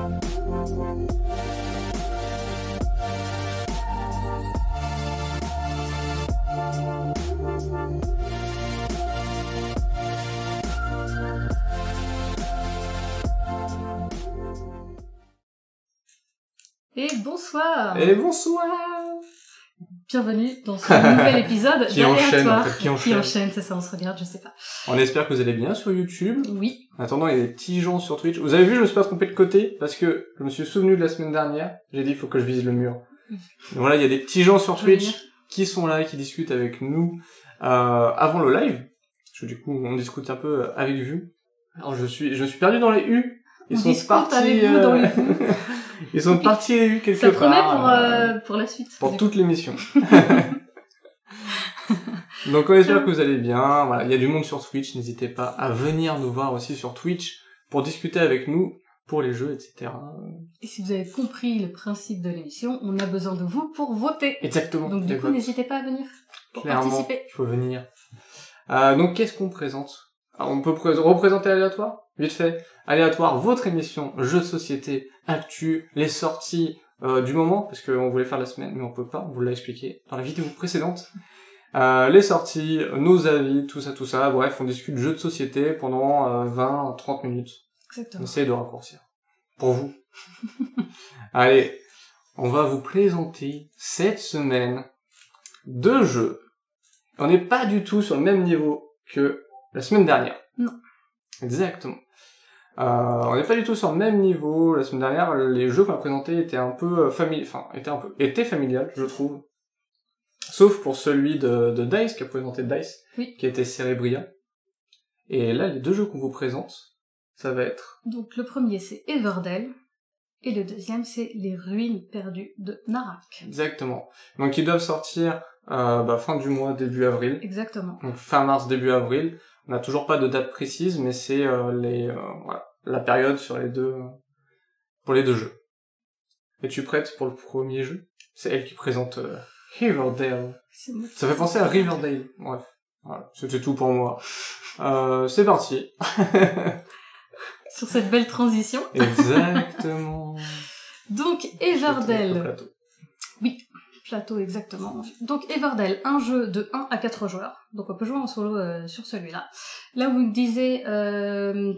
Et bonsoir. Et bonsoir. Bienvenue dans ce nouvel épisode qui enchaîne, en d'Aléatoire. fait, qui enchaîne, C'est ça, on se regarde, je sais pas. On espère que vous allez bien sur YouTube. Oui. En attendant, il y a des petits gens sur Twitch. Vous avez vu, je me suis pas trompé de côté, parce que je me suis souvenu de la semaine dernière. J'ai dit, il faut que je vise le mur. Donc voilà, il y a des petits gens sur Twitch qui sont là, qui discutent avec nous, avant le live. Parce que du coup, on discute un peu avec vue. Alors, je suis perdu dans les U. Ils sont partis, avec vous dans les vues. Ils sont partis les U quelque part. Ça promet pour la suite. Pour toute l'émission. Donc on espère que vous allez bien. Voilà, il y a du monde sur Twitch. N'hésitez pas à venir nous voir aussi sur Twitch pour discuter avec nous pour les jeux, etc. Et si vous avez compris le principe de l'émission, on a besoin de vous pour voter. Exactement. Donc du coup, n'hésitez pas à venir pour participer. Il faut venir. Donc qu'est-ce qu'on présente? Alors, on peut représenter Aléatoire? Vite fait. Aléatoire, votre émission jeux de société, actu, les sorties du moment, parce qu'on voulait faire la semaine, mais on peut pas, on vous l'a expliqué dans la vidéo précédente. Les sorties, nos avis, tout ça, bref, on discute jeux de société pendant 20-30 minutes. Exactement. On essaie de raccourcir. Pour vous. Allez, on va vous présenter cette semaine 2 jeux. On n'est pas du tout sur le même niveau que la semaine dernière. Non. Exactement. On n'est pas du tout sur le même niveau. La semaine dernière, les jeux qu'on a présentés étaient un peu étaient familiales, je trouve. Sauf pour celui de Dice, qui a présenté Dice, oui. Qui était Cerebria. Et là, les 2 jeux qu'on vous présente, ça va être... Donc le premier, c'est Everdell, et le deuxième, c'est Les Ruines Perdues de Narak. Exactement. Donc ils doivent sortir fin du mois, début avril. Exactement. Donc fin mars, début avril. On n'a toujours pas de date précise, mais c'est la période sur pour les 2 jeux. Es-tu prête pour le premier jeu? C'est elle qui présente Riverdale. Ça fait penser à Riverdale. Bref, voilà, c'était tout pour moi. C'est parti. Sur cette belle transition. Exactement. Donc Everdell. Plateau. Oui, plateau exactement. Donc Everdell, un jeu de 1 à 4 joueurs. Donc on peut jouer en solo sur celui-là. Là où il disait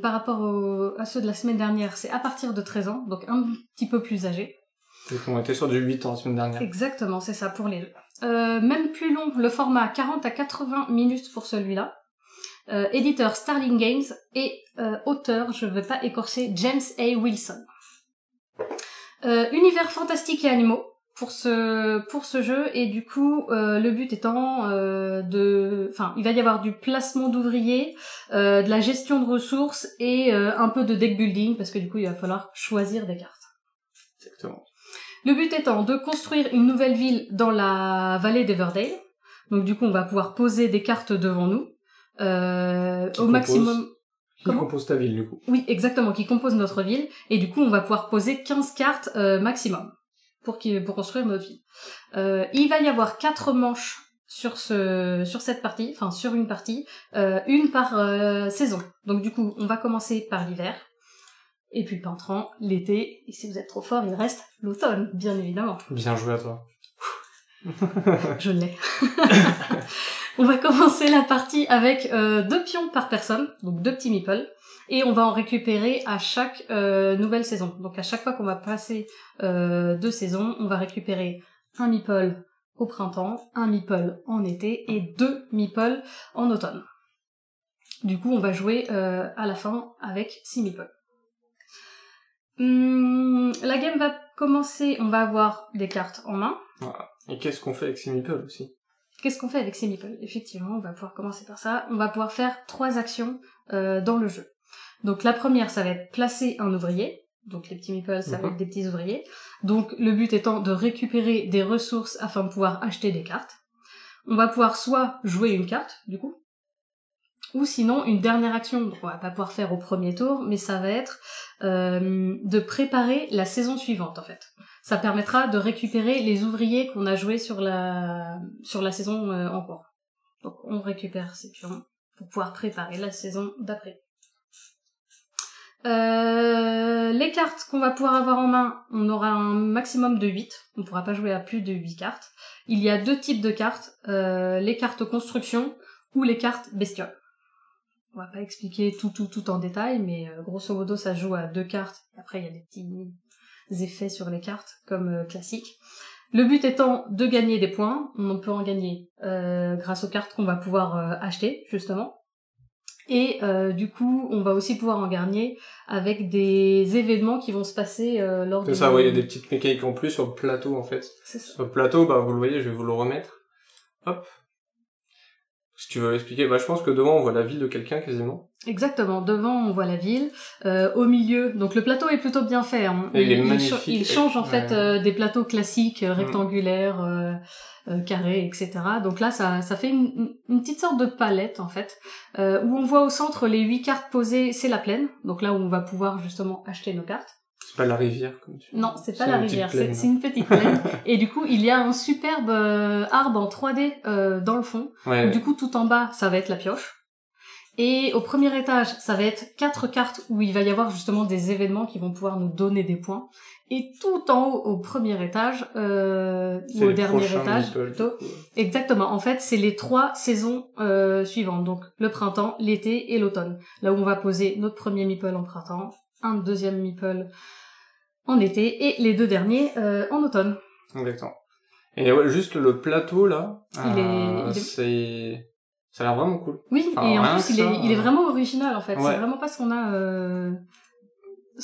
par rapport à ceux de la semaine dernière, c'est à partir de 13 ans, donc un petit peu plus âgé. Donc on était sur du 8 ans la semaine dernière. Exactement, c'est ça pour les deux. Même plus long, le format 40 à 80 minutes pour celui-là. Éditeur Starling Games et auteur, je ne vais pas écorcher, James A. Wilson. Univers fantastique et animaux pour ce jeu, et du coup le but étant il va y avoir du placement d'ouvriers, de la gestion de ressources et un peu de deck building, parce que du coup il va falloir choisir des cartes. Exactement. Le but étant de construire une nouvelle ville dans la vallée d'Everdale. Donc du coup on va pouvoir poser des cartes devant nous. Au maximum. Qui compose ta ville, du coup. Oui, exactement, qui compose notre ville. Et du coup, on va pouvoir poser 15 cartes maximum pour construire notre ville. Il va y avoir 4 manches sur cette partie, enfin sur une partie, une par saison. Donc du coup, on va commencer par l'hiver. Et puis pendant l'été, et si vous êtes trop fort, il reste l'automne, bien évidemment. Bien joué à toi. Je l'ai. On va commencer la partie avec 2 pions par personne, donc 2 petits meeples, et on va en récupérer à chaque nouvelle saison. Donc à chaque fois qu'on va passer 2 saisons, on va récupérer un meeple au printemps, un meeple en été et 2 meeples en automne. Du coup, on va jouer à la fin avec 6 meeples. La game va commencer, on va avoir des cartes en main. Voilà. Et qu'est-ce qu'on fait avec ces meeples aussi? Qu'est-ce qu'on fait avec ces meeples? Effectivement, on va pouvoir commencer par ça. On va pouvoir faire 3 actions dans le jeu. Donc la première, ça va être placer un ouvrier. Donc les petits meeples, ça va être des petits ouvriers. Donc le but étant de récupérer des ressources afin de pouvoir acheter des cartes. On va pouvoir soit jouer une carte, du coup, ou sinon une dernière action. Donc on va pas pouvoir faire au premier tour, mais ça va être de préparer la saison suivante en fait. Ça permettra de récupérer les ouvriers qu'on a joués sur la saison en cours. Donc on récupère ces pions pour pouvoir préparer la saison d'après. Les cartes qu'on va pouvoir avoir en main, on aura un maximum de 8. On pourra pas jouer à plus de 8 cartes. Il y a 2 types de cartes, les cartes construction ou les cartes bestioles. On va pas expliquer tout en détail, mais grosso modo ça joue à 2 cartes. Après il y a des petits effets sur les cartes, comme classique. Le but étant de gagner des points. On peut en gagner grâce aux cartes qu'on va pouvoir acheter, justement. Et du coup, on va aussi pouvoir en gagner avec des événements qui vont se passer lors de... C'est ça, il y a des petites mécaniques en plus sur le plateau, en fait. C'est ça. Sur le plateau, vous le voyez, je vais vous le remettre. Hop. Si tu veux expliquer, je pense que devant, on voit la ville de quelqu'un, quasiment. Exactement. Devant, on voit la ville. Au milieu, donc le plateau est plutôt bien fait. Hein. Et il est magnifique. Il change, en fait, des plateaux classiques, rectangulaires, carrés, etc. Donc là, ça fait une petite sorte de palette, en fait, où on voit au centre les 8 cartes posées, c'est la plaine. Donc là où on va pouvoir, justement, acheter nos cartes. C'est pas la rivière, comme tu dis. Non, c'est pas la rivière, c'est une petite plaine. Et du coup, il y a un superbe arbre en 3D dans le fond. Ouais. Où, du coup, tout en bas, ça va être la pioche. Et au premier étage, ça va être 4 cartes où il va y avoir justement des événements qui vont pouvoir nous donner des points. Et tout en haut, au premier étage, ou au dernier étage, plutôt. Exactement. En fait, c'est les 3 saisons suivantes. Donc, le printemps, l'été et l'automne. Là où on va poser notre premier meeple en printemps, un deuxième meeple en été et les 2 derniers en automne. Exactement. Et ouais, juste le plateau là, c'est... Ça a l'air vraiment cool. Oui, enfin, et en plus il est vraiment original en fait. Ouais. C'est vraiment pas ce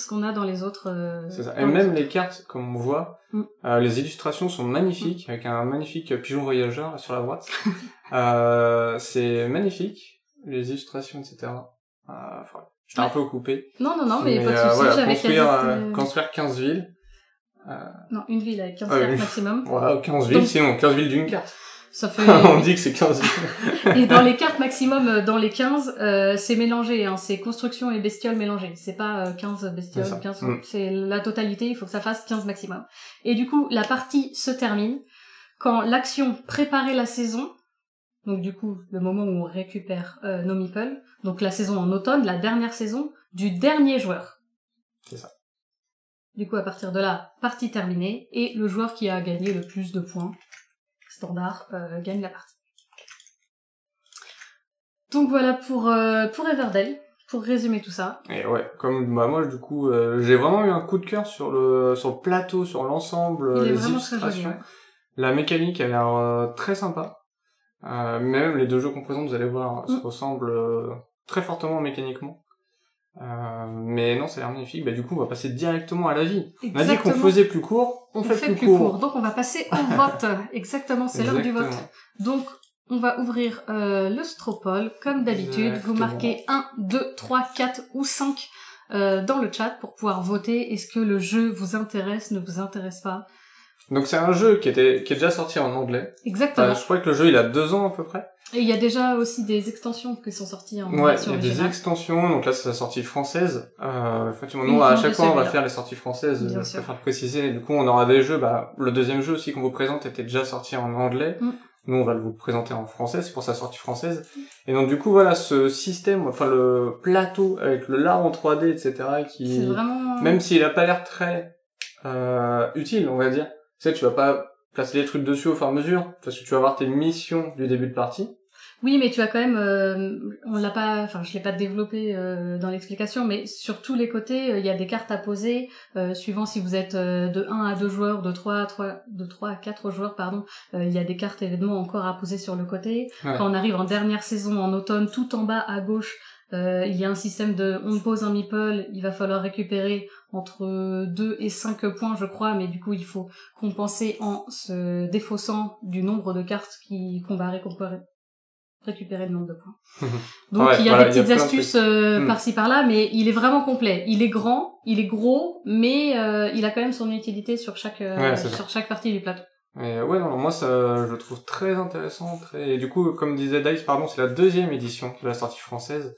qu'on a dans les autres. C'est ça. Et même les cartes, comme on voit, les illustrations sont magnifiques, avec un magnifique pigeon voyageur là, sur la droite. C'est magnifique, les illustrations, etc. J'étais un peu coupé. Non, mais pas de soucis, voilà, j'avais construire 15 villes. Non, une ville avec 15 cartes maximum. Voilà, 15 villes, sinon 15 villes d'une carte. Ça fait... On dit que c'est 15 villes. Et dans les cartes maximum, dans les 15, c'est mélangé, hein, c'est construction et bestiole mélangées. C'est pas 15 bestioles, 15... C'est la totalité, il faut que ça fasse 15 maximum. Et du coup, la partie se termine quand l'action préparer la saison, donc du coup, le moment où on récupère nos meeples, donc la saison en automne, la dernière saison du dernier joueur. C'est ça. Du coup, à partir de là, partie terminée, et le joueur qui a gagné le plus de points standard gagne la partie. Donc voilà pour Everdell, pour résumer tout ça. Et ouais, comme moi du coup, j'ai vraiment eu un coup de cœur sur le plateau, sur l'ensemble, les illustrations. La mécanique a l'air très sympa. Même les 2 jeux qu'on présente, vous allez voir, se ressemblent très fortement mécaniquement. Mais non, ça a l'air magnifique. Du coup, on va passer directement à la vie. On a dit qu'on faisait plus court, on fait plus court. Donc on va passer au vote. Exactement, c'est l'heure du vote. Donc on va ouvrir le Stropole, comme d'habitude. Vous marquez 1, 2, 3, 4 ou 5 dans le chat pour pouvoir voter. Est-ce que le jeu vous intéresse, ne vous intéresse pas? Donc c'est un jeu qui est déjà sorti en anglais. Exactement. Je crois que le jeu il a 2 ans à peu près. Et il y a déjà aussi des extensions qui sont sorties en version originale. Ouais, il y a des extensions, donc là c'est la sortie française. Effectivement, nous à chaque fois on va faire les sorties françaises, je préfère le préciser. Du coup on aura des jeux, le deuxième jeu aussi qu'on vous présente était déjà sorti en anglais. Nous on va vous présenter en français, c'est pour sa sortie française. Et donc du coup voilà, ce système, le plateau avec le lard en 3D, etc. qui, vraiment... même s'il a pas l'air très utile, on va dire, tu vas pas placer les trucs dessus au fur et à mesure, parce que tu vas avoir tes missions du début de partie. Oui, mais tu as quand même, je l'ai pas développé dans l'explication, mais sur tous les côtés, il y a des cartes à poser, suivant si vous êtes de 1 à 2 joueurs, de 3 à 4 joueurs, pardon, il y a des cartes événements encore à poser sur le côté. Ouais. Quand on arrive en dernière saison, en automne, tout en bas à gauche, il y a un système on pose un meeple, il va falloir récupérer entre 2 et 5 points, je crois, mais du coup, il faut compenser en se défaussant du nombre de cartes qu'on va récupérer le nombre de points. Donc il y a des petites astuces par-ci par-là, mais il est vraiment complet. Il est grand, il est gros, mais il a quand même son utilité sur chaque partie du plateau. Et ouais, non, moi ça, je le trouve très intéressant, et du coup, comme disait Dice, c'est la 2e édition de la sortie française.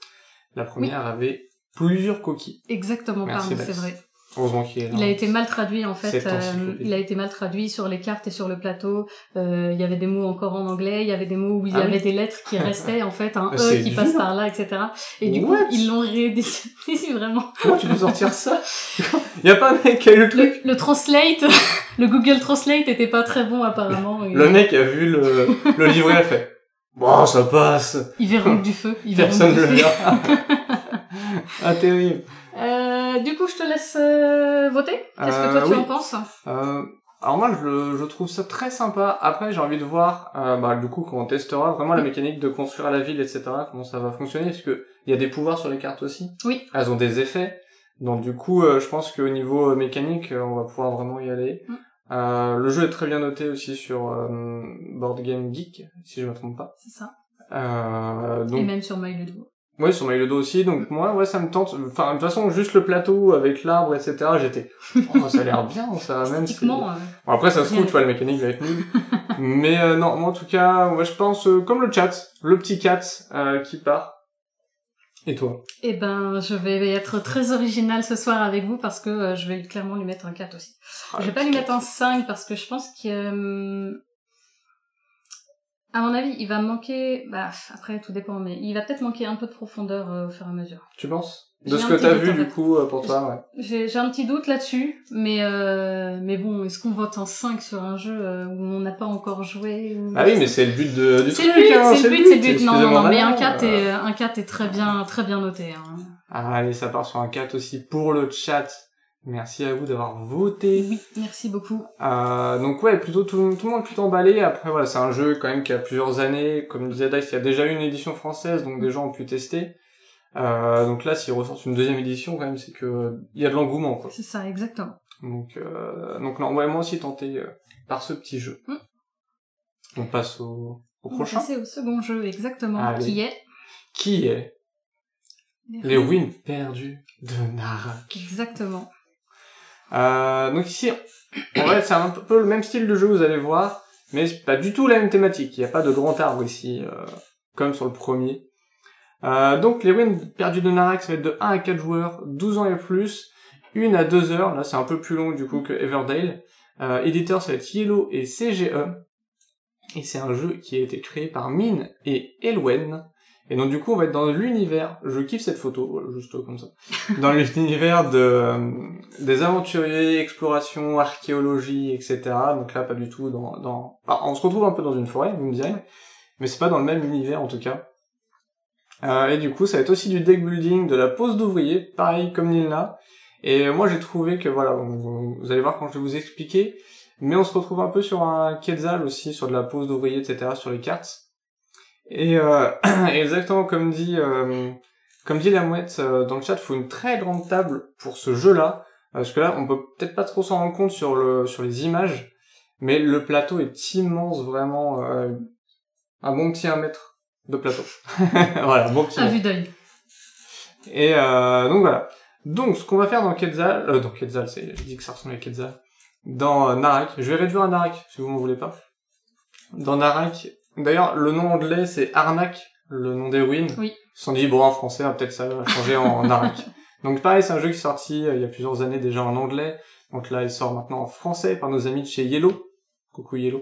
La première avait plusieurs coquilles. Exactement, c'est vrai. Heureusement qu'il est là. Il a été mal traduit en fait. Cette encyclopédie. Il a été mal traduit sur les cartes et sur le plateau. Il y avait des mots encore en anglais. Il y avait des mots où il y avait des lettres qui restaient en fait, un C'est E qui dur. passe par là, etc. Et du coup, What? ils l'ont réédité vraiment. Comment tu peux sortir ça? Y a pas un mec qui a eu le truc? Le translate, le Google Translate était pas très bon apparemment. Le mec a vu le livret, a fait. Bon, ça passe. Ils verront que du feu. Personne ne le verra. Ah, terrible. Du coup, je te laisse voter. Qu'est-ce que toi tu en penses? Alors moi, je trouve ça très sympa. Après, j'ai envie de voir, du coup, quand on testera vraiment la mécanique de construire la ville, etc., comment ça va fonctionner. Parce que il y a des pouvoirs sur les cartes aussi. Oui. Elles ont des effets. Donc du coup, je pense qu'au niveau mécanique, on va pouvoir vraiment y aller. Le jeu est très bien noté aussi sur Board Game Geek, si je me trompe pas. C'est ça. Donc... Et même sur My Ludo. Oui, sur My Ludo aussi, donc moi, ouais, ça me tente. Enfin, de toute façon, juste le plateau avec l'arbre, etc., j'étais, oh, ça a l'air bien, ça, même si... Bon, après, ça se trouve, tu vois, le mécanique va être nul. Mais non, moi, en tout cas, ouais, je pense, comme le chat, le petit cat qui part. Et toi? Eh ben, je vais être très original ce soir avec vous parce que je vais clairement lui mettre un 4 aussi. Je vais pas lui mettre un 5 parce que je pense que... à mon avis, il va manquer... après, tout dépend, mais il va peut-être manquer un peu de profondeur au fur et à mesure. Tu penses? De ce que t'as vu, du coup, pour toi, ouais. J'ai un petit doute là-dessus, mais bon, est-ce qu'on vote un 5 sur un jeu où on n'a pas encore joué ou... Ah oui, mais c'est le but du truc, C'est le but. Non, mais un 4 est très bien noté. Hein. Ah, allez, ça part sur un 4 aussi pour le chat. Merci à vous d'avoir voté. Oui, merci beaucoup. Donc ouais, plutôt tout le monde est plutôt emballé. Après voilà, c'est un jeu quand même qui a plusieurs années. Comme disait Dice, il y a déjà eu une édition française, donc des gens ont pu tester. Donc là, s'ils ressortent une deuxième édition, quand même, c'est que il y a de l'engouement, quoi. C'est ça, exactement. Donc non, ouais, moi aussi tenté par ce petit jeu. On passe au prochain. On va passer au second jeu, exactement, Allez. Qui est les ruines perdues de Narak. Exactement. Donc ici, en fait, c'est un peu le même style de jeu, vous allez voir, mais c'est pas du tout la même thématique. Il n'y a pas de grand arbre ici, comme sur le premier. Donc les ruines perdues de Narak, ça va être de 1 à 4 joueurs, 12 ans et plus, 1 à 2 heures, là c'est un peu plus long du coup que Everdale. Éditeur, ça va être Yellow et CGE. Et c'est un jeu qui a été créé par Mine et Elwen. Et donc du coup on va être dans l'univers, je kiffe cette photo, juste comme ça, dans l'univers des aventuriers, exploration, archéologie, etc. Donc là pas du tout on se retrouve un peu dans une forêt, vous me direz, mais c'est pas dans le même univers en tout cas. Et du coup ça va être aussi du deck building, de la pose d'ouvrier, pareil comme Nilna. Et moi j'ai trouvé que voilà, vous allez voir quand je vais vous expliquer, mais on se retrouve un peu sur un Quetzal aussi, sur de la pose d'ouvrier, etc. sur les cartes. Et exactement comme dit la mouette dans le chat, il faut une très grande table pour ce jeu-là, parce que là on peut peut-être pas trop s'en rendre compte sur les images, mais le plateau est immense, vraiment un bon petit 1 mètre de plateau. Voilà, bon petit. À vue d'œil. Et donc voilà. Donc ce qu'on va faire dans Quetzal, je dis que ça ressemble à Quetzal. Dans Narak, je vais réduire à Narak si vous m'en voulez pas. Dans Narak. D'ailleurs, le nom anglais, c'est Arnak, le nom des ruines. Oui. Ils se sont dit, bon, en français, peut-être ça va changer en Narak. Donc pareil, c'est un jeu qui est sorti il y a plusieurs années déjà en anglais. Donc là, il sort maintenant en français par nos amis de chez Yellow. Coucou Yellow.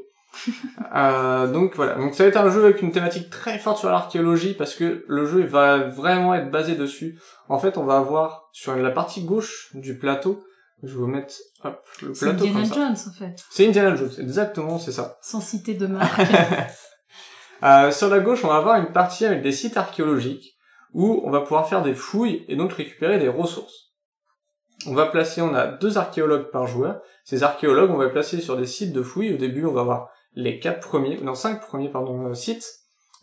Donc voilà. Donc ça va être un jeu avec une thématique très forte sur l'archéologie parce que le jeu va vraiment être basé dessus. En fait, on va avoir sur la partie gauche du plateau, je vais vous mettre le plateau comme ça. C'est Indiana Jones en fait. C'est Indiana Jones, exactement, c'est ça. Sans citer de marque. Sur la gauche, on va avoir une partie avec des sites archéologiques où on va pouvoir faire des fouilles et donc récupérer des ressources. On a 2 archéologues par joueur. Ces archéologues, on va les placer sur des sites de fouilles. Au début, on va avoir les 5 premiers sites.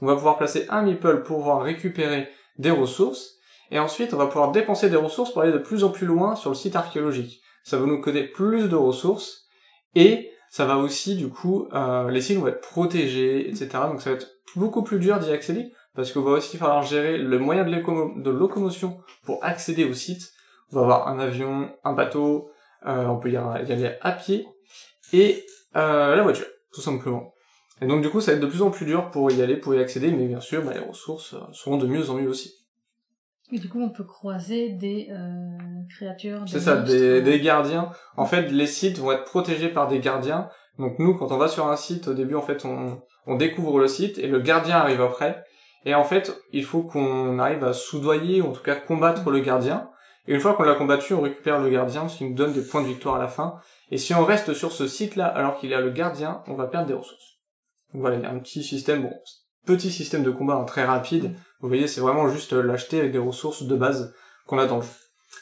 On va pouvoir placer un meeple pour pouvoir récupérer des ressources. Et ensuite, on va pouvoir dépenser des ressources pour aller de plus en plus loin sur le site archéologique. Ça va nous coder plus de ressources et ça va aussi, du coup, les sites vont être protégés, etc. Donc ça va être beaucoup plus dur d'y accéder, parce qu'il va aussi falloir gérer le moyen de locomotion pour accéder au site. On va avoir un avion, un bateau, on peut y aller à pied, et la voiture, tout simplement. Et donc du coup, ça va être de plus en plus dur pour y aller, pour y accéder, mais bien sûr, les ressources seront de mieux en mieux aussi. Et du coup, on peut croiser des créatures, C'est des ça, monstres, des gardiens. En fait, les sites vont être protégés par des gardiens. Donc nous, quand on va sur un site, au début, en fait, on découvre le site et le gardien arrive après. Et en fait, il faut qu'on arrive à soudoyer, ou en tout cas combattre le gardien. Et une fois qu'on l'a combattu, on récupère le gardien, ce qui nous donne des points de victoire à la fin. Et si on reste sur ce site-là, alors qu'il y a le gardien, on va perdre des ressources. Donc voilà, il y a un petit système, bon, petit système de combat très rapide. Vous voyez, c'est vraiment juste l'acheter avec des ressources de base qu'on a dans le jeu.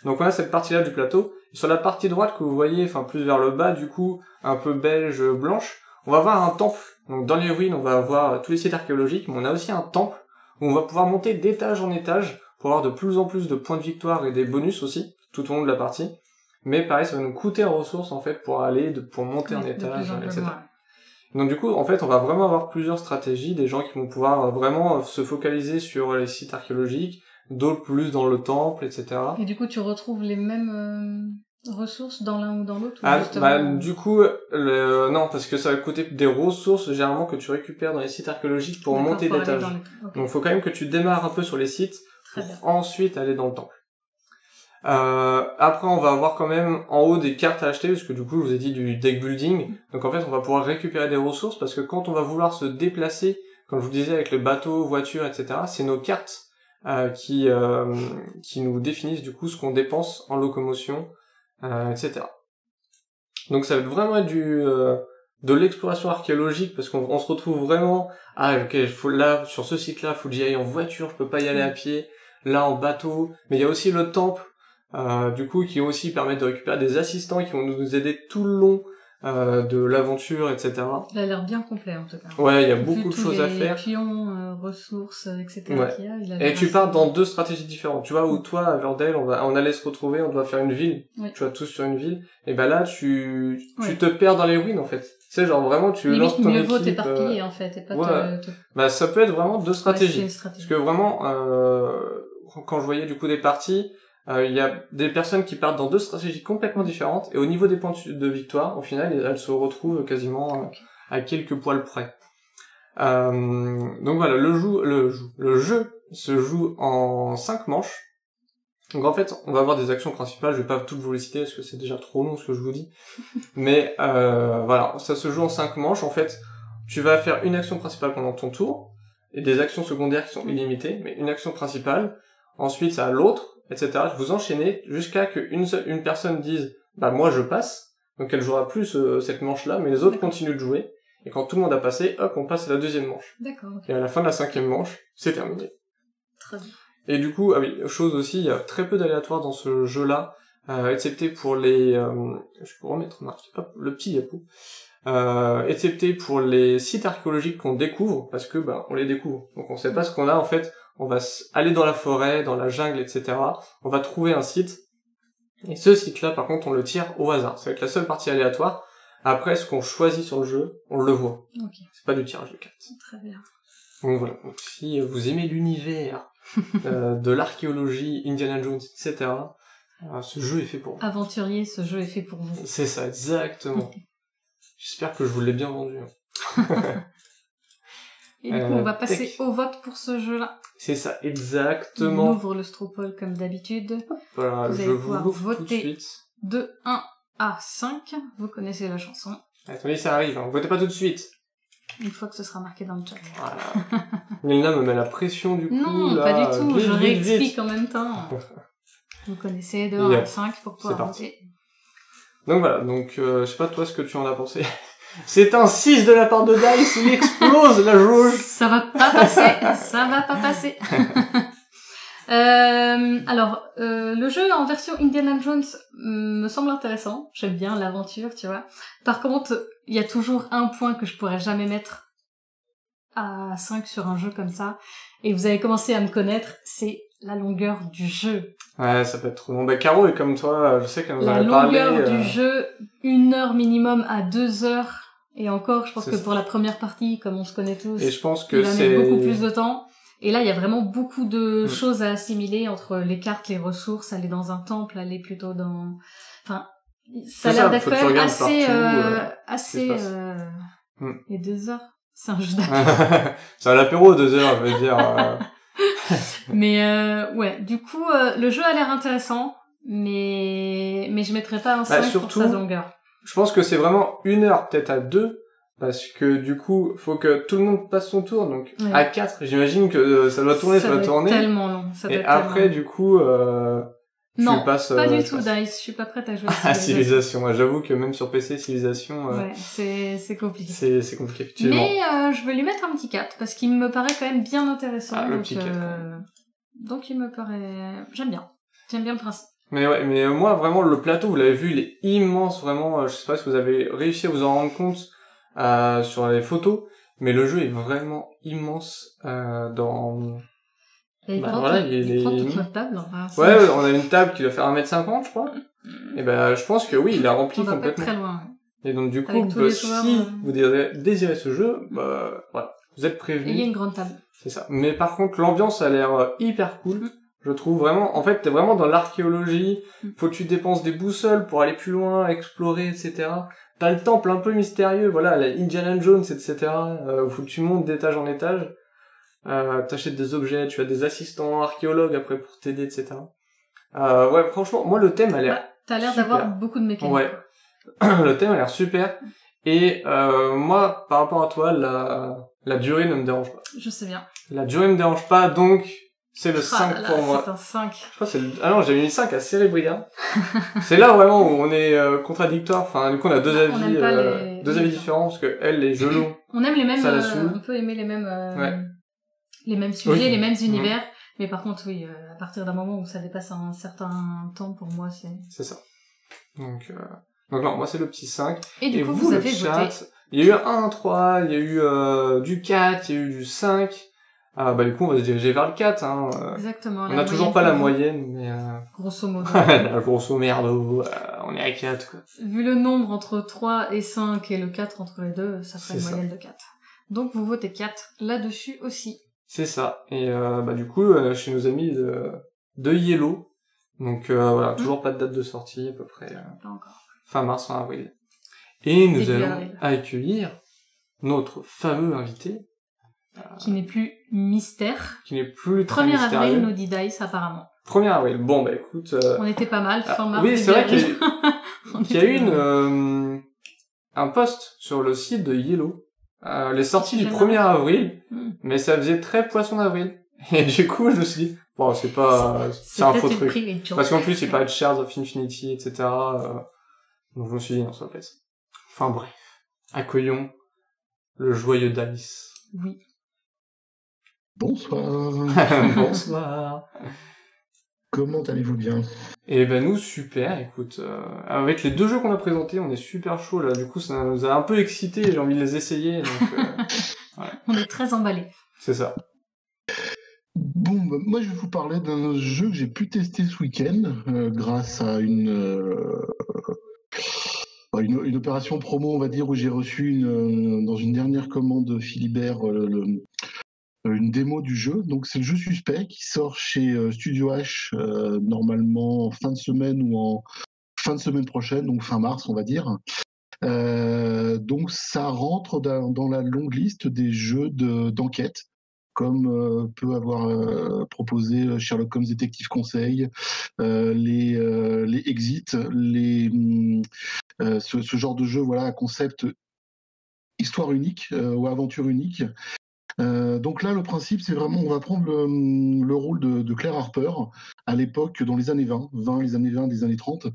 Donc on a cette partie-là du plateau. Et sur la partie droite que vous voyez, enfin plus vers le bas, du coup, un peu beige, blanche, on va avoir un temple. Donc dans les ruines, on va avoir tous les sites archéologiques, mais on a aussi un temple où on va pouvoir monter d'étage en étage pour avoir de plus en plus de points de victoire et des bonus aussi, tout au long de la partie. Mais pareil, ça va nous coûter en ressources, en fait, pour monter en étage, etc. Donc du coup, en fait, on va vraiment avoir plusieurs stratégies, des gens qui vont pouvoir vraiment se focaliser sur les sites archéologiques, d'autres plus dans le temple, etc. Et du coup, tu retrouves les mêmes ressources dans l'un ou dans l'autre, ou Ah, justement... du coup, non, parce que ça va coûter des ressources, généralement, que tu récupères dans les sites archéologiques pour monter d'étage. Okay. Donc faut quand même que tu démarres un peu sur les sites, pour ensuite aller dans le temple. Après, on va avoir quand même en haut des cartes à acheter, parce que du coup, je vous ai dit du deck building. Donc en fait, on va pouvoir récupérer des ressources, parce que quand on va vouloir se déplacer, comme je vous disais, avec le bateau, voiture, etc., c'est nos cartes qui nous définissent du coup ce qu'on dépense en locomotion, etc. Donc ça va vraiment être de l'exploration archéologique, parce qu'on se retrouve vraiment, là, sur ce site-là, faut que j'y aille en voiture, je peux pas y aller à pied, là en bateau, mais il y a aussi le temple, du coup, qui aussi permettent de récupérer des assistants qui vont nous aider tout le long de l'aventure, etc. Il a l'air bien complet, en tout cas. Ouais, il y a beaucoup de choses à faire. Pions, ressources, etc. Ouais. Qu'il y a, Et tu pars dans deux stratégies différentes. Tu vois, où toi, à Verdale, on allait se retrouver, on doit faire une ville. Oui. Tu vois, tous sur une ville. Et ben là, tu te perds dans les ruines, en fait. Tu sais, genre vraiment, tu lances ton équipe. Mieux vaut t'éparpiller, en fait, et pas Bah, ça peut être vraiment deux stratégies. Une stratégie. Parce que vraiment, quand je voyais du coup des parties, il y a des personnes qui partent dans deux stratégies complètement différentes, et au niveau des points de victoire, au final, elles se retrouvent quasiment à quelques poils près. Donc voilà, le jeu se joue en 5 manches. Donc en fait, on va avoir des actions principales, je vais pas toutes vous les citer parce que c'est déjà trop long ce que je vous dis. Mais voilà, ça se joue en 5 manches. En fait, tu vas faire une action principale pendant ton tour, et des actions secondaires qui sont illimitées, mais une action principale, ensuite ça à l'autre, etc. Vous enchaînez jusqu'à qu'une personne dise « bah moi je passe », donc elle jouera plus cette manche-là, mais les autres continuent de jouer. Et quand tout le monde a passé, hop, on passe à la deuxième manche. D'accord. Okay. Et à la fin de la 5e manche, c'est terminé. Très bien. Et du coup, ah oui, chose aussi, il y a très peu d'aléatoires dans ce jeu-là, excepté pour les... je peux remettre le petit diapo. Excepté pour les sites archéologiques qu'on découvre, parce que on les découvre. Donc on sait pas ce qu'on a, en fait, on va aller dans la forêt, dans la jungle, etc. On va trouver un site, et ce site-là, par contre, on le tire au hasard. Ça va être la seule partie aléatoire. Après, ce qu'on choisit sur le jeu, on le voit. Okay. C'est pas du tirage de cartes. Très bien. Donc voilà. Donc, si vous aimez l'univers de l'archéologie, Indiana Jones, etc., ce jeu est fait pour vous. Aventurier, ce jeu est fait pour vous. C'est ça, exactement. J'espère que je vous l'ai bien vendu. Et du coup, on va passer au vote pour ce jeu-là. C'est ça, exactement. On ouvre le Stropole comme d'habitude. Voilà, vous allez pouvoir voter de 1 à 5, vous connaissez la chanson. Attendez, ça arrive, hein. Votez pas tout de suite. Une fois que ce sera marqué dans le chat. Voilà. Milena me met la pression du coup. Non, là, pas du tout, vite, je réexplique vite. en même temps. Vous connaissez de 1 à 5 pour pouvoir voter. Donc voilà, donc je sais pas toi ce que tu en as pensé. C'est un 6 de la part de Dice, il explose la jauge. Ça va pas passer, ça va pas passer. Alors, le jeu en version Indiana Jones me semble intéressant. J'aime bien l'aventure, tu vois. Par contre, il y a toujours un point que je pourrais jamais mettre à 5 sur un jeu comme ça. Et vous avez commencé à me connaître, c'est la longueur du jeu. Ouais, ça peut être trop long. Bah, Caro est comme toi, je sais qu'elle nous avait parlé. La longueur du jeu, 1 heure minimum à 2 heures. Et encore, je pense que pour la première partie, comme on se connaît tous, et je pense que il va mettre beaucoup plus de temps. Et là, il y a vraiment beaucoup de choses à assimiler entre les cartes, les ressources, aller dans un temple, aller plutôt dans... Enfin, ça a l'air d'être quand même assez... Et 2 heures, c'est un jeu d'apéro. C'est un apéro, 2 heures, je veux dire. Mais ouais, du coup, le jeu a l'air intéressant, mais je mettrais pas un 5 surtout, pour sa longueur. Je pense que c'est vraiment 1 heure, peut-être à 2, parce que du coup, faut que tout le monde passe son tour, donc Ouais. à 4, j'imagine que ça doit tourner, ça doit tourner. Tellement long. Ça doit Et être après, tellement long. du coup, Non, tu passes... pas du tout, Dice. Je suis pas prête à jouer à à Civilization. Ouais, j'avoue que même sur PC, Civilization, ouais, c'est compliqué. c'est compliqué, effectivement. Mais je vais lui mettre un petit 4, parce qu'il me paraît quand même bien intéressant. Le donc, petit 4. Donc il me paraît... J'aime bien. J'aime bien le principe. Mais ouais, mais moi, vraiment, le plateau, vous l'avez vu, il est immense, vraiment. Je sais pas si vous avez réussi à vous en rendre compte sur les photos, mais le jeu est vraiment immense dans... Et il prend toute notre table. Hein, ouais, on a une table qui doit faire 1m50, je crois. Et je pense que oui, il a rempli complètement. On va pas très loin. Et donc du coup, si vous désirez ce jeu, voilà, vous êtes prévenus. Et il y a une grande table. C'est ça. Mais par contre, l'ambiance a l'air hyper cool. Je trouve vraiment, en fait, t'es vraiment dans l'archéologie. Faut que tu dépenses des boussoles pour aller plus loin, explorer, etc. T'as le temple un peu mystérieux, voilà, la Indiana Jones, etc. Faut que tu montes d'étage en étage. T'achètes des objets, tu as des assistants archéologues après pour t'aider, etc. Ouais, franchement, moi le thème a l'air t'as l'air d'avoir beaucoup de mécaniques. Ouais. Le thème a l'air super. Et moi, par rapport à toi, la durée ne me dérange pas. Je sais bien. La durée me dérange pas, donc c'est le 5 pour moi. C'est un 5. Je crois que c'est ah non, j'ai mis 5 à Cérébria. C'est là vraiment où on est contradictoire. Enfin, du coup, on a deux avis différents, parce que elle, les jeux longs. On aime les mêmes, on peut aimer les mêmes, les mêmes sujets, les mêmes univers. Mais par contre, oui, à partir d'un moment où ça dépasse un certain temps, pour moi, c'est ça. Donc non, moi c'est le petit 5. Et du coup, vous avez voté. Il y a eu un 3, il y a eu du 4, il y a eu du 5. Du coup, on va se diriger vers le 4. Hein. Exactement. On n'a toujours pas la moyenne, mais... Grosso modo. Grosso merdo, on est à 4. Quoi. Vu le nombre entre 3 et 5 et le 4 entre les deux, ça ferait une moyenne de 4. Donc vous votez 4 là-dessus aussi. C'est ça. Et du coup, chez nos amis de Yellow, donc voilà, toujours pas de date de sortie, à peu près pas encore. Fin mars, fin avril. Et nous allons accueillir notre fameux invité. Qui n'est plus mystère. Qui n'est plus 1er avril, nous dit Dice, apparemment. 1er avril. Bon, écoute... On était pas mal, fin mars. Oui, c'est vrai qu'il y a eu un post sur le site de Yellow. Les sorties du 1er avril, mais ça faisait très poisson d'avril. Et du coup, je me suis dit, bon, c'est un faux truc. Parce qu'en plus, il parlait de Shards of Infinity, etc. Donc je me suis dit, non, ça va pas être ça. Enfin bref. Accueillons le joyeux Dice. Oui. Bonsoir. Bonsoir. Comment allez-vous bien? Et nous, super, écoute. Avec les 2 jeux qu'on a présentés, on est super chaud là. Du coup, ça nous a un peu excités, j'ai envie de les essayer. Donc, voilà. On est très emballés. C'est ça. Bon, moi je vais vous parler d'un jeu que j'ai pu tester ce week-end grâce à une opération promo, on va dire, où j'ai reçu dans une dernière commande Philibert une démo du jeu. Donc c'est le jeu Suspect qui sort chez Studio H normalement en fin de semaine ou en fin de semaine prochaine, donc fin mars on va dire. Donc ça rentre dans la longue liste des jeux d'enquête, comme peut avoir proposé Sherlock Holmes Détective Conseil, les Exit, ce genre de jeu, voilà, à concept histoire unique ou aventure unique. Donc là, le principe, c'est vraiment, on va prendre le rôle de Claire Harper à l'époque, dans les années 20, les années 20, des années 30.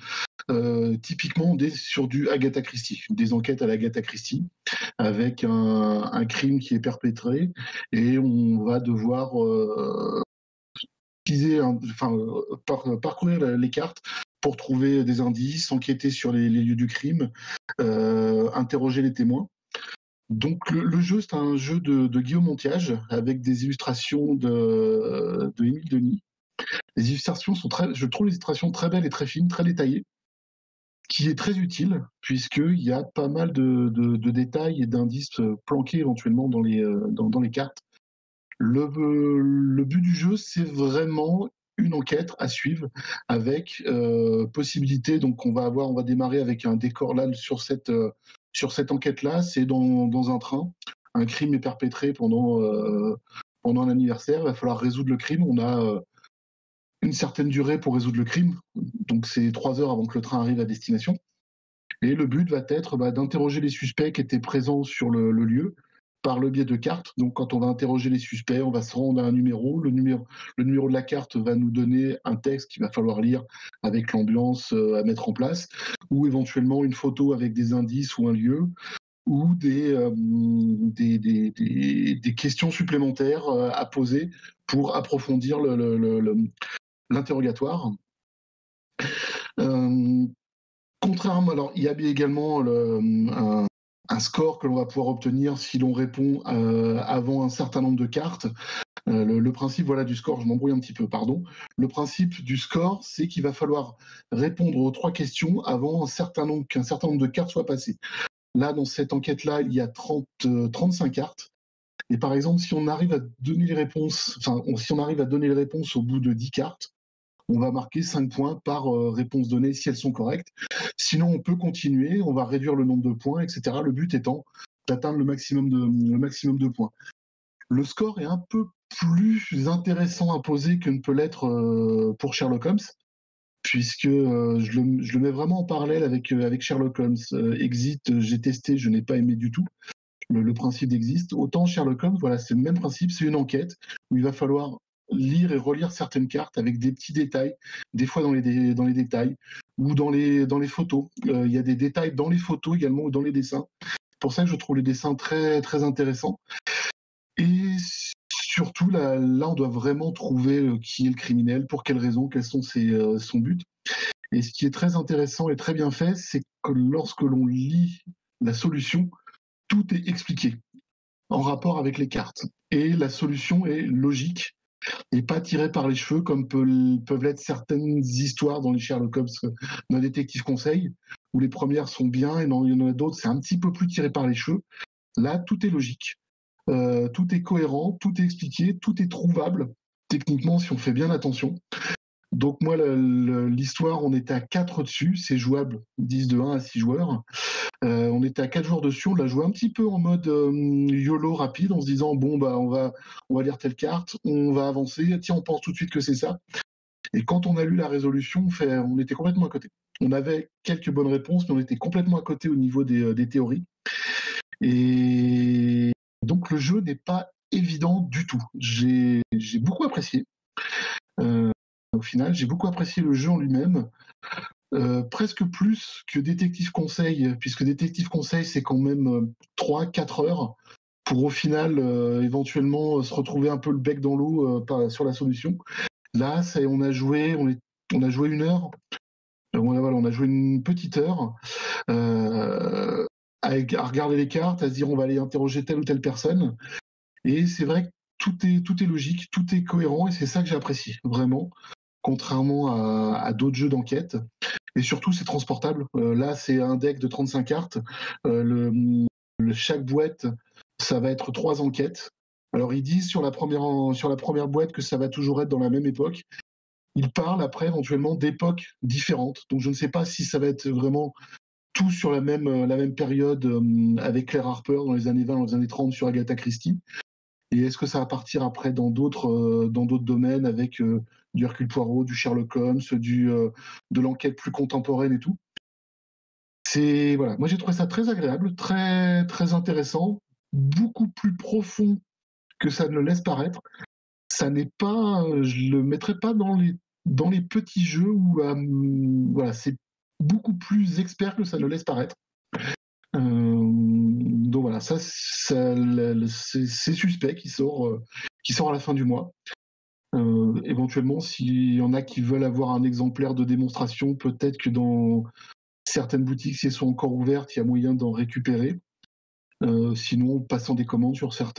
Typiquement, on est sur du Agatha Christie, des enquêtes à l'Agatha Christie, avec un crime qui est perpétré, et on va devoir parcourir les cartes pour trouver des indices, enquêter sur les lieux du crime, interroger les témoins. Donc le jeu, c'est un jeu de Guillaume Montiage avec des illustrations de Émile Denis. Les illustrations je trouve les illustrations très belles et très fines, très détaillées, qui est très utile puisqu'il y a pas mal de détails et d'indices planqués éventuellement dans les cartes. Le but du jeu, c'est vraiment une enquête à suivre avec possibilité. Donc on va démarrer avec un décor là sur cette enquête-là. C'est dans un train. Un crime est perpétré pendant pendant un anniversaire, il va falloir résoudre le crime. On a une certaine durée pour résoudre le crime, donc c'est 3 heures avant que le train arrive à destination. Et le but va être d'interroger les suspects qui étaient présents sur le lieu par le biais de cartes. Donc quand on va interroger les suspects, on va se rendre à un numéro. Le numéro de la carte va nous donner un texte qu'il va falloir lire avec l'ambiance à mettre en place, ou éventuellement une photo avec des indices ou un lieu, ou des questions supplémentaires à poser pour approfondir l'interrogatoire. Contrairement, alors il y a également un score que l'on va pouvoir obtenir si l'on répond avant un certain nombre de cartes. Le principe du score, je m'embrouille un petit peu, pardon. Le principe du score, c'est qu'il va falloir répondre aux 3 questions avant qu'un certain nombre de cartes soient passées. Là, dans cette enquête-là, il y a 35 cartes. Et par exemple, si on arrive à donner les réponses, au bout de 10 cartes, on va marquer 5 points par réponse donnée si elles sont correctes. Sinon, on peut continuer, on va réduire le nombre de points, etc. Le but étant d'atteindre le maximum de points. Le score est un peu plus intéressant à poser que ne peut l'être pour Sherlock Holmes, puisque je le mets vraiment en parallèle avec Sherlock Holmes. Exit, j'ai testé, je n'ai pas aimé du tout le principe d'Exist. Autant Sherlock Holmes, c'est le même principe, c'est une enquête où il va falloir lire et relire certaines cartes avec des petits détails, des fois dans les détails, ou dans les photos. Il y a des détails dans les photos également ou dans les dessins. C'est pour ça que je trouve les dessins très, très intéressants. Et surtout, là, on doit vraiment trouver qui est le criminel, pour quelles raisons, quels sont son but. Et ce qui est très intéressant et très bien fait, c'est que lorsque l'on lit la solution, tout est expliqué en rapport avec les cartes. Et la solution est logique et pas tirée par les cheveux comme peuvent l'être certaines histoires dans les Sherlock Holmes d'un détective conseil, où les premières sont bien et il y en a d'autres, c'est un petit peu plus tiré par les cheveux. Là, tout est logique. Tout est cohérent, tout est expliqué, tout est trouvable, techniquement, si on fait bien attention. Donc moi, l'histoire, on était à 4 dessus, c'est jouable, 10 de 1 à 6 joueurs. On était à 4 joueurs dessus, on l'a joué un petit peu en mode YOLO rapide, en se disant, bon, on va lire telle carte, on va avancer, tiens, on pense tout de suite que c'est ça. Et quand on a lu la résolution, on était complètement à côté. On avait quelques bonnes réponses, mais on était complètement à côté au niveau des théories. Et donc le jeu n'est pas évident du tout. J'ai beaucoup apprécié. Au final, j'ai beaucoup apprécié le jeu en lui-même. Presque plus que Détective Conseil, puisque Détective Conseil, c'est quand même 3-4 heures pour au final éventuellement se retrouver un peu le bec dans l'eau sur la solution. Là, on a joué 1 heure. On a joué une petite heure à regarder les cartes, à se dire on va aller interroger telle ou telle personne. Et c'est vrai que tout est logique, tout est cohérent, et c'est ça que j'apprécie vraiment, contrairement à d'autres jeux d'enquête. Et surtout, c'est transportable. Là, c'est un deck de 35 cartes. Chaque boîte, ça va être 3 enquêtes. Alors, ils disent sur la première boîte que ça va toujours être dans la même époque. Ils parlent après éventuellement d'époques différentes. Donc, je ne sais pas si ça va être vraiment tout sur la même période avec Claire Harper dans les années 20, dans les années 30 sur Agatha Christie. Et est-ce que ça va partir après dans d'autres domaines avec du Hercule Poirot, du Sherlock Holmes, de l'enquête plus contemporaine et tout. Moi j'ai trouvé ça très agréable, très très intéressant, beaucoup plus profond que ça ne le laisse paraître. Ça n'est pas, je le mettrais pas dans les petits jeux où c'est beaucoup plus expert que ça ne le laisse paraître. Donc voilà, c'est Suspect qui sort à la fin du mois. Éventuellement, s'il y en a qui veulent avoir un exemplaire de démonstration, peut-être que dans certaines boutiques, si elles sont encore ouvertes, il y a moyen d'en récupérer. Sinon, passant des commandes sur certaines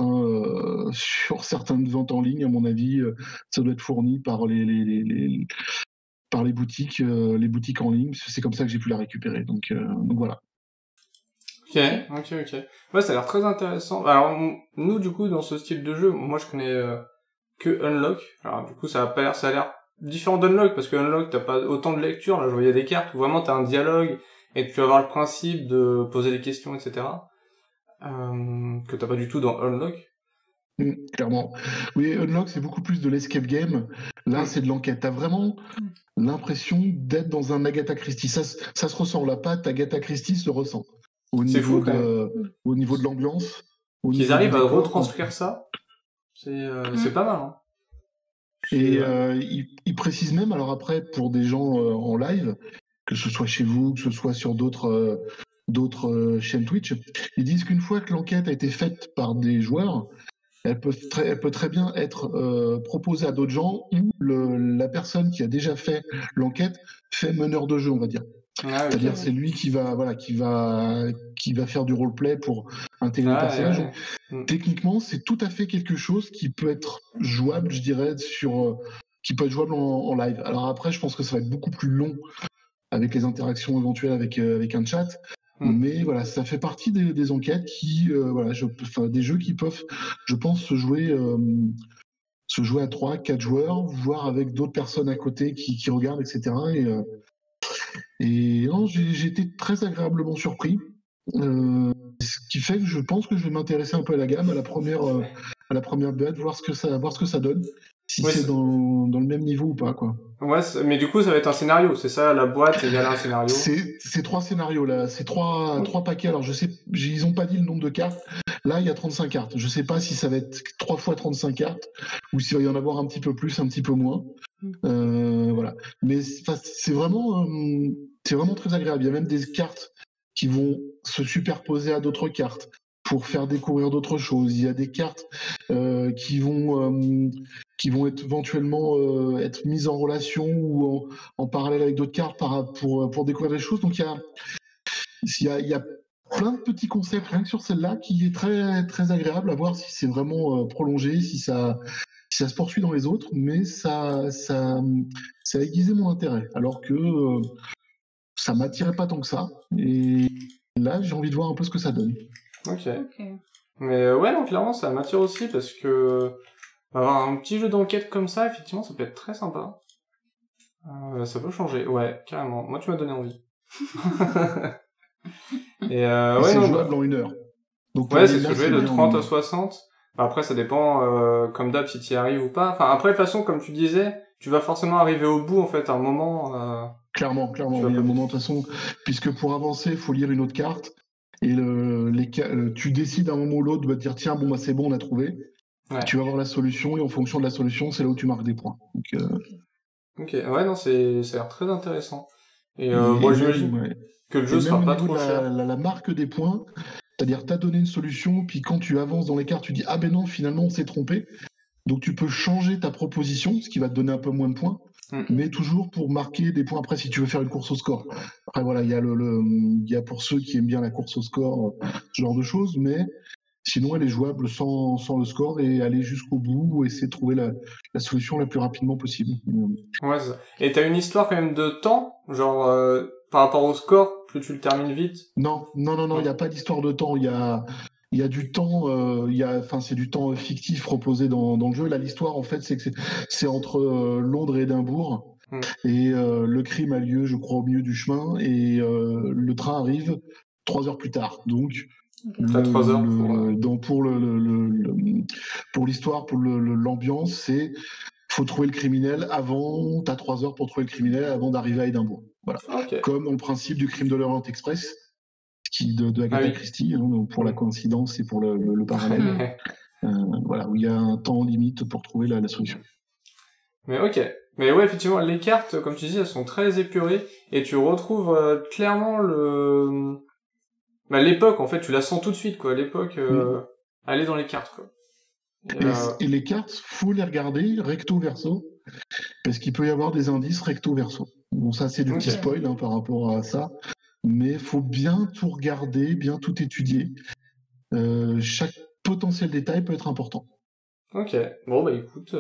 ventes en ligne, à mon avis, ça doit être fourni par les boutiques en ligne. C'est comme ça que j'ai pu la récupérer. Donc voilà. Ok. Ouais, ça a l'air très intéressant. Alors, nous, du coup, dans ce style de jeu, moi, je connais que Unlock. Alors, du coup, ça a l'air différent d'Unlock, parce que Unlock, t'as pas autant de lecture. Là, je voyais des cartes où vraiment t'as un dialogue, et tu vas avoir le principe de poser des questions, etc. Que t'as pas du tout dans Unlock. Clairement. Oui, Unlock, c'est beaucoup plus de l'escape game. Là, c'est de l'enquête. T'as vraiment l'impression d'être dans un Agatha Christie. Ça se ressent. La patte Agatha Christie se ressent. Au C'est fou niveau quand même. au niveau de l'ambiance, au Qu'ils niveau du arrivent à décor. retranscrire ça, c'est pas mal. Hein. Et il précise même, alors après, pour des gens en live, que ce soit chez vous, que ce soit sur d'autres chaînes Twitch, ils disent qu'une fois que l'enquête a été faite par des joueurs, elle peut très bien être proposée à d'autres gens ou la personne qui a déjà fait l'enquête fait meneur de jeu, on va dire. Ah, ok. C'est-à-dire c'est lui qui va faire du roleplay pour intégrer le personnage. Ouais. Donc, techniquement, c'est tout à fait quelque chose qui peut être jouable, je dirais, qui peut être jouable en live. Alors après, je pense que ça va être beaucoup plus long avec les interactions éventuelles avec un chat. Mais voilà, ça fait partie des enquêtes des jeux qui peuvent, je pense, se jouer à 3, 4 joueurs, voire avec d'autres personnes à côté qui regardent, etc. Et non, j'ai été très agréablement surpris. Ce qui fait que je pense que je vais m'intéresser un peu à la gamme, à la première bête, voir ce que ça donne, si Ouais, c'est dans le même niveau ou pas, quoi. ouais, mais du coup, ça va être un scénario, c'est ça, la boîte égale un scénario. C'est 3 scénarios là, c'est trois paquets. Alors je sais, ils ont pas dit le nombre de cartes. Là, il y a 35 cartes. Je sais pas si ça va être 3 fois 35 cartes ou s'il va y en avoir un petit peu plus, un petit peu moins. Voilà. Mais c'est vraiment très agréable. Il y a même des cartes qui vont se superposer à d'autres cartes pour faire découvrir d'autres choses. Il y a des cartes qui vont être éventuellement être mises en relation ou en parallèle avec d'autres cartes pour découvrir des choses. Donc il y a plein de petits concepts rien que sur celle-là qui est très très agréable à voir si c'est vraiment prolongé, si ça se poursuit dans les autres, mais ça a aiguisé mon intérêt, alors que ça m'attirait pas tant que ça. Et là, j'ai envie de voir un peu ce que ça donne. Ok. Mais ouais, donc clairement, ça m'attire aussi parce que avoir un petit jeu d'enquête comme ça, effectivement, ça peut être très sympa. Ça peut changer, ouais, carrément. Moi, tu m'as donné envie. Et ouais, c'est non, jouable en 1 heure. Donc ouais, c'est ce que je c'est vais de bien 30 à 60. Après, ça dépend, comme d'hab, si tu y arrives ou pas. Enfin, après, de toute façon, comme tu disais, tu vas forcément arriver au bout, en fait, à un moment. Clairement, oui, à un moment, de toute façon, puisque pour avancer, il faut lire une autre carte. Et tu décides à un moment ou l'autre de te dire, tiens, bon, bah, c'est bon, on a trouvé. Ouais. Tu vas voir la solution, et en fonction de la solution, c'est là où tu marques des points. Donc, Ok, ouais, non, ça a l'air très intéressant. Et et bon, même, j'imagine ouais. que le Et jeu même sera au pas niveau trop de cher. la marque des points, c'est-à-dire, tu as donné une solution, puis quand tu avances dans les cartes, tu dis, ah ben non, finalement, on s'est trompé. Donc, tu peux changer ta proposition, ce qui va te donner un peu moins de points, mais toujours pour marquer des points après si tu veux faire une course au score. Après, voilà, il y a pour ceux qui aiment bien la course au score, ce genre de choses, mais sinon, elle est jouable sans le score et aller jusqu'au bout ou essayer de trouver la solution la plus rapidement possible. Ouais, c'est ça. Et t'as une histoire quand même de temps, genre par rapport au score, plus tu le termines vite. Non, il n'y a pas d'histoire de temps. Il y a du temps, enfin, c'est du temps fictif proposé dans le jeu. Là, l'histoire, en fait, c'est entre Londres et Édimbourg. Et le crime a lieu, je crois, au milieu du chemin. Et le train arrive 3 heures plus tard. Donc, T'as 3 heures pour l'histoire, pour l'ambiance, c'est faut trouver le criminel avant, t'as 3 heures pour trouver le criminel avant d'arriver à Édimbourg. Voilà. Ok. Comme dans le principe du crime de l'Orient Express, de Ah Agatha oui. Christie, hein, pour la coïncidence et pour le parallèle. Voilà, où il y a un temps limite pour trouver la solution. Mais ok. Mais ouais, effectivement, les cartes, comme tu dis, elles sont très épurées et tu retrouves clairement l'époque, en fait, tu la sens tout de suite, quoi. L'époque, elle est dans les cartes, quoi. Et les cartes, faut les regarder recto verso, parce qu'il peut y avoir des indices recto verso. Bon, ça, c'est du petit spoil par rapport à ça, mais faut bien tout regarder, bien tout étudier. Chaque potentiel détail peut être important. Ok. Bon, bah écoute,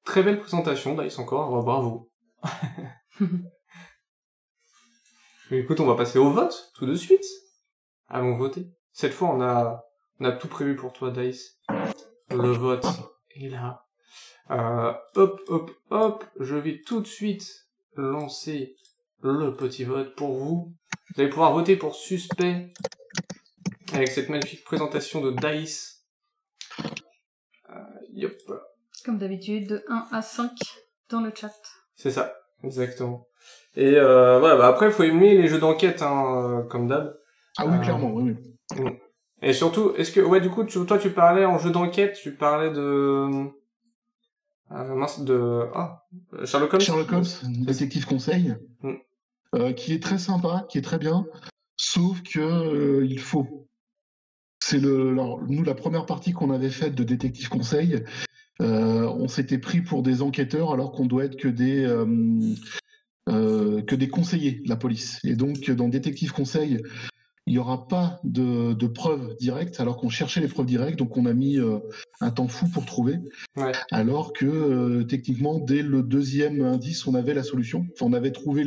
très belle présentation, Dice encore, bravo. Écoute, on va passer au vote, tout de suite. Allons voter. Cette fois, on a tout prévu pour toi, Dice. Le vote est là. Hop, je vais tout de suite lancer le petit vote pour vous. Vous allez pouvoir voter pour Suspect avec cette magnifique présentation de Dice. Yep. Comme d'habitude, de 1 à 5 dans le chat. C'est ça, exactement. Et voilà, bah après, il faut aimer les jeux d'enquête, hein, comme d'hab. Ah oui, clairement, oui. Et surtout, est-ce que, ouais, du coup, toi, tu parlais en jeu d'enquête, tu parlais de... Sherlock Holmes. Sherlock Holmes, détective conseil, qui est très sympa, qui est très bien, sauf que il faut. Alors, nous, la première partie qu'on avait faite de détective conseil, on s'était pris pour des enquêteurs alors qu'on doit être que des conseillers de la police. Et donc, dans détective conseil, il n'y aura pas de preuves directes, alors qu'on cherchait les preuves directes, donc on a mis un temps fou pour trouver, alors que techniquement, dès le deuxième indice, on avait la solution. Enfin, on avait trouvé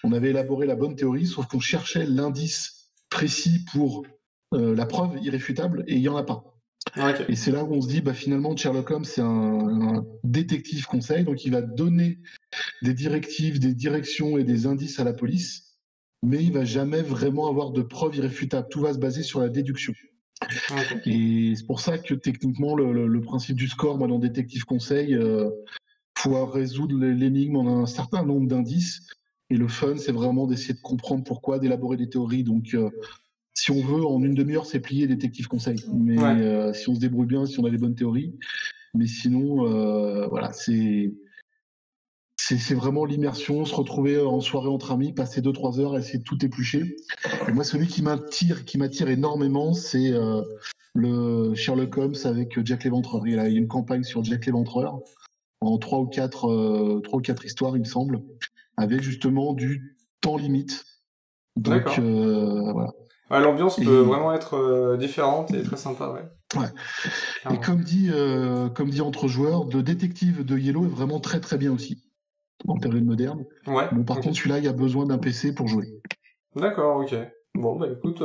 on avait élaboré la bonne théorie, sauf qu'on cherchait l'indice précis pour la preuve irréfutable, et il n'y en a pas. Okay. Et c'est là où on se dit, bah, finalement, Sherlock Holmes, c'est un détective conseil, donc il va donner des directives, des directions et des indices à la police, mais il va jamais vraiment avoir de preuves irréfutables. Tout va se baser sur la déduction. Okay. Et c'est pour ça que techniquement, le principe du score, moi, dans Détective Conseil, faut résoudre l'énigme en un certain nombre d'indices. Et le fun, c'est vraiment d'essayer de comprendre pourquoi, d'élaborer des théories. Donc, si on veut, en une demi-heure, c'est plié Détective Conseil. Mais si on se débrouille bien, si on a les bonnes théories. Mais sinon, voilà, c'est vraiment l'immersion, se retrouver en soirée entre amis, passer 2-3 heures, essayer de tout éplucher. Et moi, celui qui m'attire énormément, c'est le Sherlock Holmes avec Jack l'Éventreur. Il y a une campagne sur Jack l'Éventreur en 3 ou 4 histoires, il me semble, avec justement du temps limite. Donc, voilà. Ouais, l'ambiance peut vraiment être différente et très sympa, ouais. Et comme dit Entre Joueurs, le détective de Yellow est vraiment très très bien aussi, en période moderne. Ouais. Bon, par contre, celui-là, il y a besoin d'un PC pour jouer. D'accord, ok. Bon, bah écoute,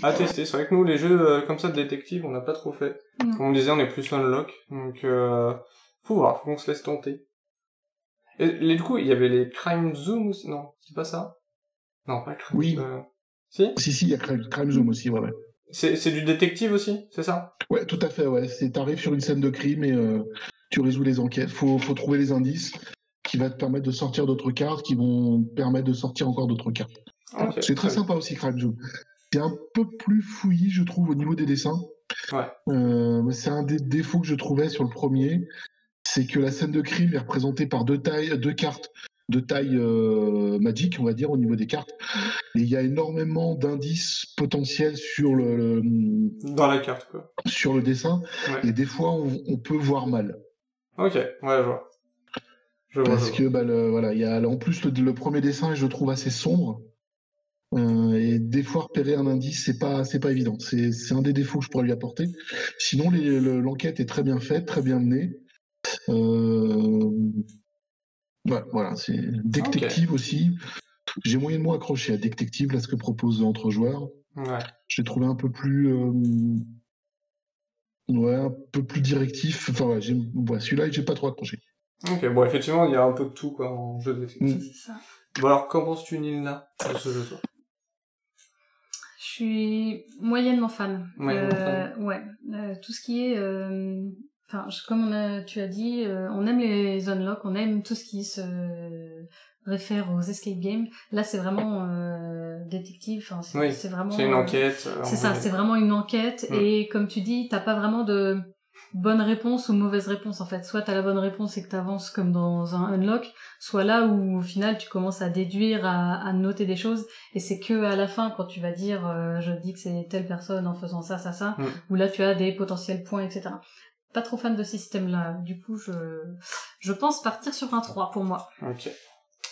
à tester. C'est vrai que nous, les jeux comme ça de détective, on n'a pas trop fait. Comme on disait, on est plus unlock, donc faut voir, faut qu'on se laisse tenter. Et du coup, il y avait les Crime Zoom aussi, non, c'est pas ça? Non, pas Crime Oui. Si, il y a Crime Zoom aussi, ouais. C'est du détective aussi, c'est ça? Ouais, tout à fait, ouais. T'arrives sur une scène de crime et tu résous les enquêtes. Faut trouver les indices qui vont te permettre de sortir d'autres cartes, qui vont permettre de sortir encore d'autres cartes. Okay, c'est très sympa aussi, Crime Zoom. C'est un peu plus fouillis, je trouve, au niveau des dessins. Ouais. C'est un des défauts que je trouvais sur le premier, c'est que la scène de crime est représentée par deux cartes de taille magique, on va dire, au niveau des cartes. Et il y a énormément d'indices potentiels sur dans la carte, quoi. Sur le dessin, et des fois, on peut voir mal. Ok, ouais, je vois. Parce que, voilà, en plus, le premier dessin, je le trouve assez sombre. Et des fois, repérer un indice, c'est pas évident. C'est un des défauts que je pourrais lui apporter. Sinon, l'enquête est très bien faite, très bien menée. Voilà, c'est détective aussi. J'ai moyennement accroché à détective, là, ce que propose Entre Joueurs. Ouais. J'ai trouvé un peu plus, un peu plus directif. Enfin, ouais, celui-là, j'ai pas trop accroché. Ok, bon, effectivement, il y a un peu de tout, quoi, en jeu de détective. C'est ça. Bon, alors, qu'en penses-tu, Nilna, de ce jeu, toi? Je suis moyennement fan. Ouais. Tout ce qui est... comme tu as dit, on aime les unlock, on aime tout ce qui se réfère aux escape games. Là, c'est vraiment détective. C'est vraiment. C'est une enquête. C'est ça, c'est vraiment une enquête. Et comme tu dis, t'as pas vraiment de bonne réponse ou mauvaise réponse en fait. Soit t'as la bonne réponse et que t'avances comme dans un unlock, soit là où au final tu commences à déduire, à noter des choses, et c'est que à la fin quand tu vas dire je dis que c'est telle personne en faisant ça, où là tu as des potentiels points, etc. Pas trop fan de ce système-là. Du coup, je pense partir sur un 3 pour moi. Ok.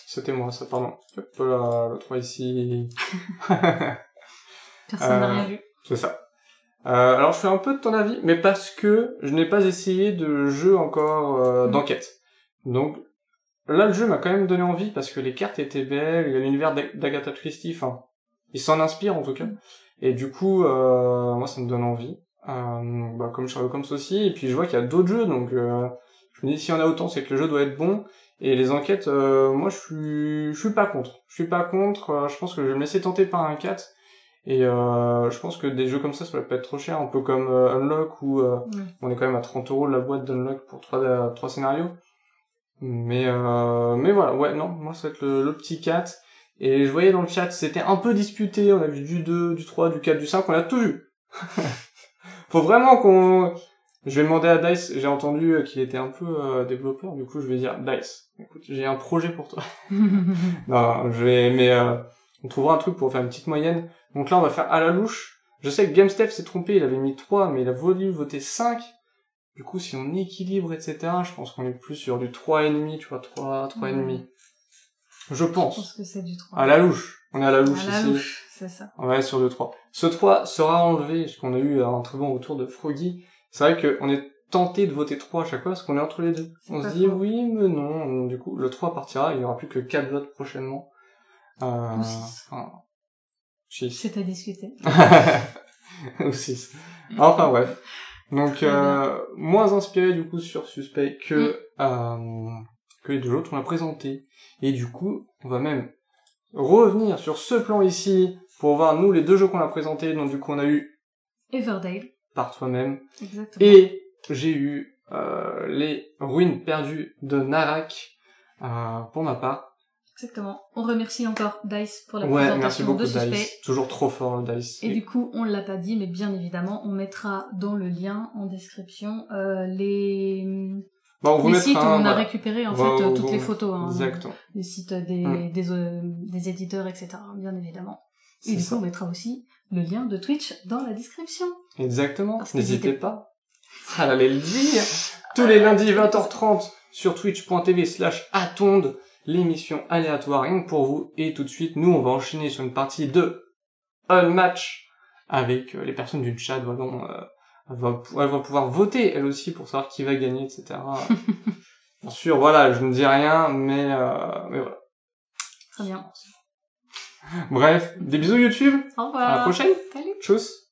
C'était moi, ça, pardon. Hop là, le 3 ici. Personne n'a rien vu. C'est ça. Alors, je suis un peu de ton avis, mais parce que je n'ai pas essayé de jeu encore d'enquête. Donc, là, le jeu m'a quand même donné envie, parce que les cartes étaient belles, il y a l'univers d'Agatha Christie, enfin, il s'en inspire en tout cas. Et du coup, moi, ça me donne envie. Comme Sherlock Holmes aussi, et puis je vois qu'il y a d'autres jeux, donc je me dis, s'il y en a autant, c'est que le jeu doit être bon. Et les enquêtes, moi, je suis pas contre. Je pense que je vais me laisser tenter par un 4. Et je pense que des jeux comme ça va pas être trop cher, un peu comme Unlock, où on est quand même à 30 € la boîte d'Unlock pour 3 scénarios. Mais voilà, ouais, non, moi ça va être le petit 4. Et je voyais dans le chat, c'était un peu disputé, on a vu du 2, du 3, du 4, du 5, on a tout vu. Faut vraiment qu'on... Je vais demander à Dice, j'ai entendu qu'il était un peu développeur, du coup je vais dire, Dice, écoute, j'ai un projet pour toi. Non, on trouvera un truc pour faire une petite moyenne. Donc là, on va faire à la louche. Je sais que GameStep s'est trompé, il avait mis 3, mais il a voulu voter 5. Du coup, si on équilibre, etc., je pense qu'on est plus sur du 3,5, tu vois, 3,5. Je pense que c'est du 3. À la louche. On est à la louche ici. À la louche, c'est ça. On va être sur le 3. Ce 3 sera enlevé, parce qu'on a eu un très bon retour de Froggy. C'est vrai qu'on est tenté de voter 3 à chaque fois, parce qu'on est entre les deux. On se dit, oui, mais non. Du coup, le 3 partira, il n'y aura plus que 4 votes prochainement. Ou 6. Enfin, 6. C'est à discuter. Ou 6. Enfin, bref. Donc, moins inspiré, du coup, sur Suspect que les deux autres, on l'a présenté. Et du coup, on va même revenir sur ce plan ici, pour voir, nous, les 2 jeux qu'on a présentés. Donc, du coup, on a eu Everdale. Par toi-même. Exactement. Et j'ai eu les ruines perdues de Narak, pour ma part. Exactement. On remercie encore Dice pour la Ouais, merci présentation beaucoup de Suspect. Dice. Toujours trop fort, Dice. Et du coup, on l'a pas dit, mais bien évidemment, on mettra dans le lien en description les sites où on a récupéré en fait toutes les photos. Hein, exactement. Les sites des éditeurs, etc. Bien évidemment. Et du coup, on mettra aussi le lien de Twitch dans la description. Exactement. N'hésitez pas. Ça allait le dire. Tous les lundis 20h30 sur twitch.tv/atonde. L'émission aléatoire rien que pour vous. Et tout de suite, nous, on va enchaîner sur une partie de Unmatch avec les personnes d'une chat. Voilà, elle va pouvoir voter, elle aussi, pour savoir qui va gagner, etc. Bien sûr, voilà, je ne dis rien, mais voilà. Très bien. Bref, des bisous YouTube. Au revoir. À la prochaine. Salut. Tchuss.